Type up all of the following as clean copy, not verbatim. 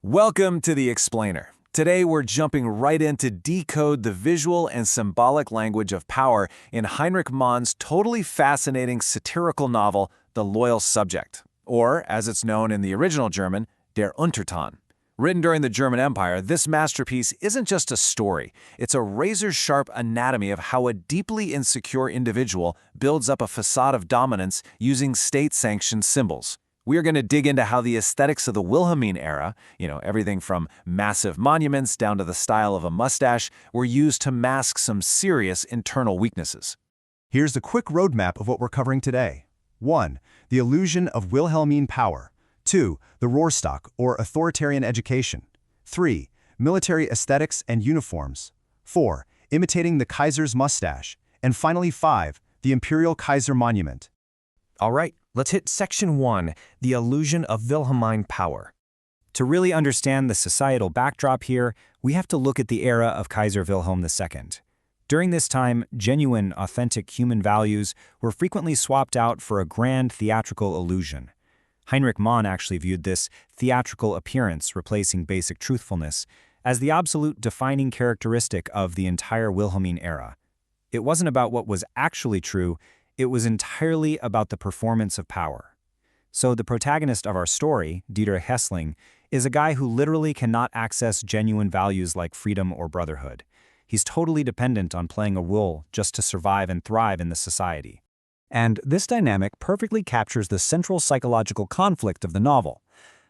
Welcome to The Explainer. Today we're jumping right in to decode the visual and symbolic language of power in Heinrich Mann's totally fascinating satirical novel, The Loyal Subject, or, as it's known in the original German, Der Untertan. Written during the German Empire, this masterpiece isn't just a story. It's a razor-sharp anatomy of how a deeply insecure individual builds up a facade of dominance using state-sanctioned symbols. We are going to dig into how the aesthetics of the Wilhelmine era, everything from massive monuments down to the style of a mustache, were used to mask some serious internal weaknesses. Here's a quick roadmap of what we're covering today. 1. The illusion of Wilhelmine power. 2. The Rohrstock, or authoritarian education. 3. Military aesthetics and uniforms. 4. Imitating the Kaiser's mustache. And finally 5. The Imperial Kaiser Monument. All right, let's hit Section 1, the illusion of Wilhelmine power. To really understand the societal backdrop here, we have to look at the era of Kaiser Wilhelm II. During this time, genuine, authentic human values were frequently swapped out for a grand theatrical illusion. Heinrich Mann actually viewed this theatrical appearance replacing basic truthfulness as the absolute defining characteristic of the entire Wilhelmine era. It wasn't about what was actually true, it was entirely about the performance of power. So the protagonist of our story, Dietrich Hessling, is a guy who literally cannot access genuine values like freedom or brotherhood. He's totally dependent on playing a role just to survive and thrive in the society. And this dynamic perfectly captures the central psychological conflict of the novel.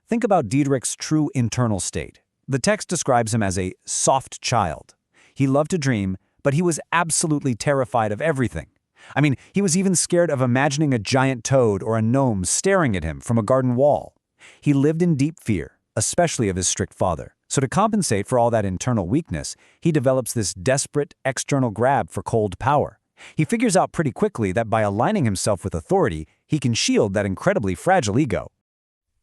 Think about Dietrich's true internal state. The text describes him as a soft child. He loved to dream, but he was absolutely terrified of everything. He was even scared of imagining a giant toad or a gnome staring at him from a garden wall. He lived in deep fear, especially of his strict father. So to compensate for all that internal weakness, he develops this desperate external grab for cold power. He figures out pretty quickly that by aligning himself with authority, he can shield that incredibly fragile ego.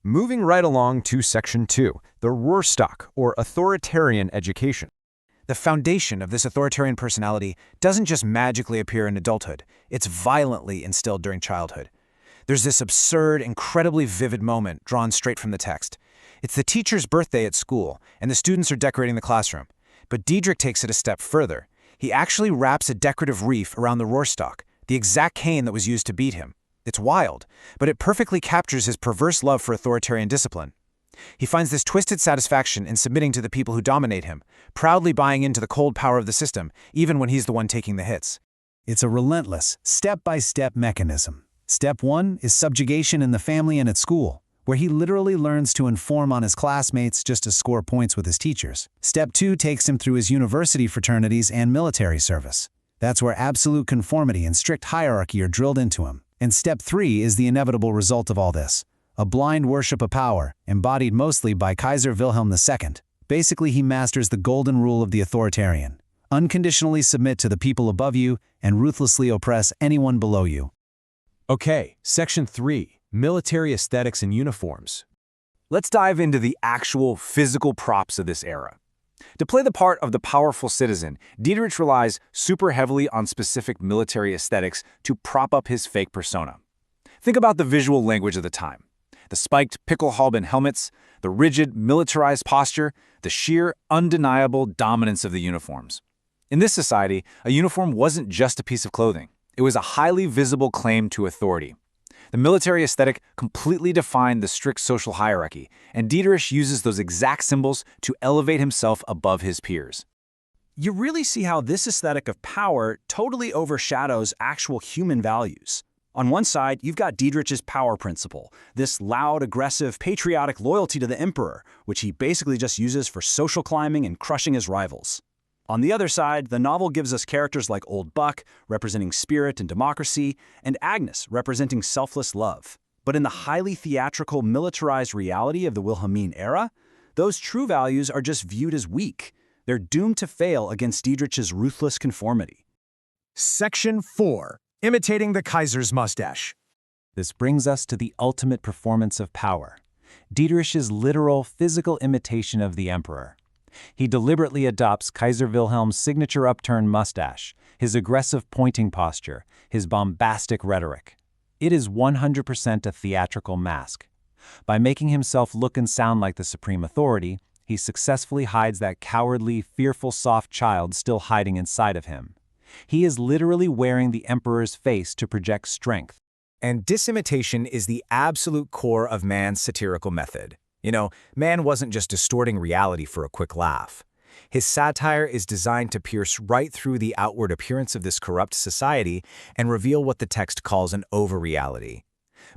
Moving right along to Section 2, the Rohrstock, or authoritarian education. The foundation of this authoritarian personality doesn't just magically appear in adulthood, it's violently instilled during childhood. There's this absurd, incredibly vivid moment drawn straight from the text. It's the teacher's birthday at school, and the students are decorating the classroom. But Dietrich takes it a step further. He actually wraps a decorative wreath around the Rohrstock, the exact cane that was used to beat him. It's wild, but it perfectly captures his perverse love for authoritarian discipline. He finds this twisted satisfaction in submitting to the people who dominate him, proudly buying into the cold power of the system, even when he's the one taking the hits. It's a relentless, step-by-step mechanism. Step 1 is subjugation in the family and at school, where he literally learns to inform on his classmates just to score points with his teachers. Step 2 takes him through his university fraternities and military service. That's where absolute conformity and strict hierarchy are drilled into him. And Step 3 is the inevitable result of all this. A blind worship of power, embodied mostly by Kaiser Wilhelm II. Basically, he masters the golden rule of the authoritarian. Unconditionally submit to the people above you and ruthlessly oppress anyone below you. Okay, Section 3, military aesthetics and uniforms. Let's dive into the actual physical props of this era. To play the part of the powerful citizen, Dietrich relies super heavily on specific military aesthetics to prop up his fake persona. Think about the visual language of the time. The spiked Pickelhauben helmets, the rigid, militarized posture, the sheer, undeniable dominance of the uniforms. In this society, a uniform wasn't just a piece of clothing. It was a highly visible claim to authority. The military aesthetic completely defined the strict social hierarchy, and Dietrich uses those exact symbols to elevate himself above his peers. You really see how this aesthetic of power totally overshadows actual human values. On one side, you've got Dietrich's power principle, this loud, aggressive, patriotic loyalty to the emperor, which he basically just uses for social climbing and crushing his rivals. On the other side, the novel gives us characters like Old Buck, representing spirit and democracy, and Agnes, representing selfless love. But in the highly theatrical, militarized reality of the Wilhelmine era, those true values are just viewed as weak. They're doomed to fail against Dietrich's ruthless conformity. Section 4. Imitating the Kaiser's mustache. This brings us to the ultimate performance of power, Dietrich's literal physical imitation of the emperor. He deliberately adopts Kaiser Wilhelm's signature upturned mustache, his aggressive pointing posture, his bombastic rhetoric. It is 100% a theatrical mask. By making himself look and sound like the supreme authority, he successfully hides that cowardly, fearful soft child still hiding inside of him. He is literally wearing the emperor's face to project strength. And disimitation is the absolute core of Mann's satirical method. Mann wasn't just distorting reality for a quick laugh. His satire is designed to pierce right through the outward appearance of this corrupt society and reveal what the text calls an over-reality.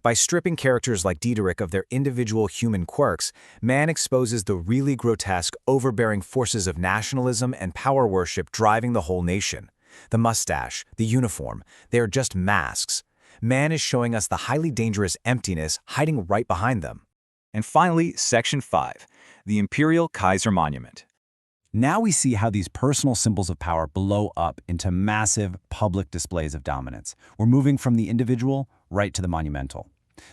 By stripping characters like Diederik of their individual human quirks, Mann exposes the really grotesque, overbearing forces of nationalism and power worship driving the whole nation. The mustache, the uniform, they are just masks. Mann is showing us the highly dangerous emptiness hiding right behind them. And finally, Section 5, the Imperial Kaiser Monument. Now we see how these personal symbols of power blow up into massive public displays of dominance. We're moving from the individual right to the monumental.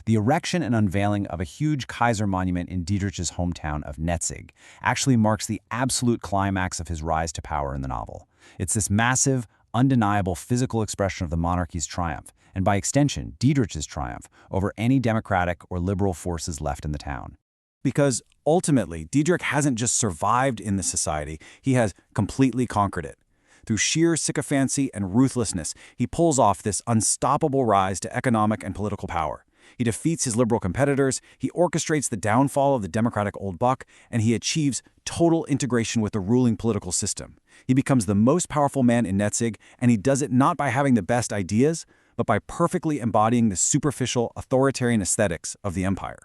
The erection and unveiling of a huge Kaiser monument in Dietrich's hometown of Netzig actually marks the absolute climax of his rise to power in the novel. It's this massive, undeniable physical expression of the monarchy's triumph, and by extension, Dietrich's triumph over any democratic or liberal forces left in the town. Because ultimately, Diederik hasn't just survived in the society, he has completely conquered it. Through sheer sycophancy and ruthlessness, he pulls off this unstoppable rise to economic and political power. He defeats his liberal competitors, he orchestrates the downfall of the democratic old buck, and he achieves total integration with the ruling political system. He becomes the most powerful man in Netzig, and he does it not by having the best ideas, but by perfectly embodying the superficial, authoritarian aesthetics of the empire.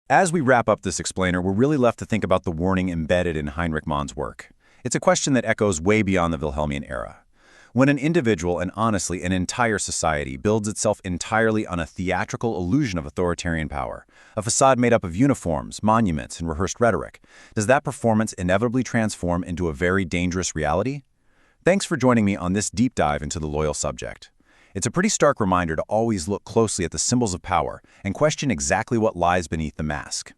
As we wrap up this explainer, we're really left to think about the warning embedded in Heinrich Mann's work. It's a question that echoes way beyond the Wilhelmine era. When an individual, and honestly an entire society, builds itself entirely on a theatrical illusion of authoritarian power, a facade made up of uniforms, monuments, and rehearsed rhetoric, does that performance inevitably transform into a very dangerous reality? Thanks for joining me on this deep dive into the loyal subject. It's a pretty stark reminder to always look closely at the symbols of power and question exactly what lies beneath the mask.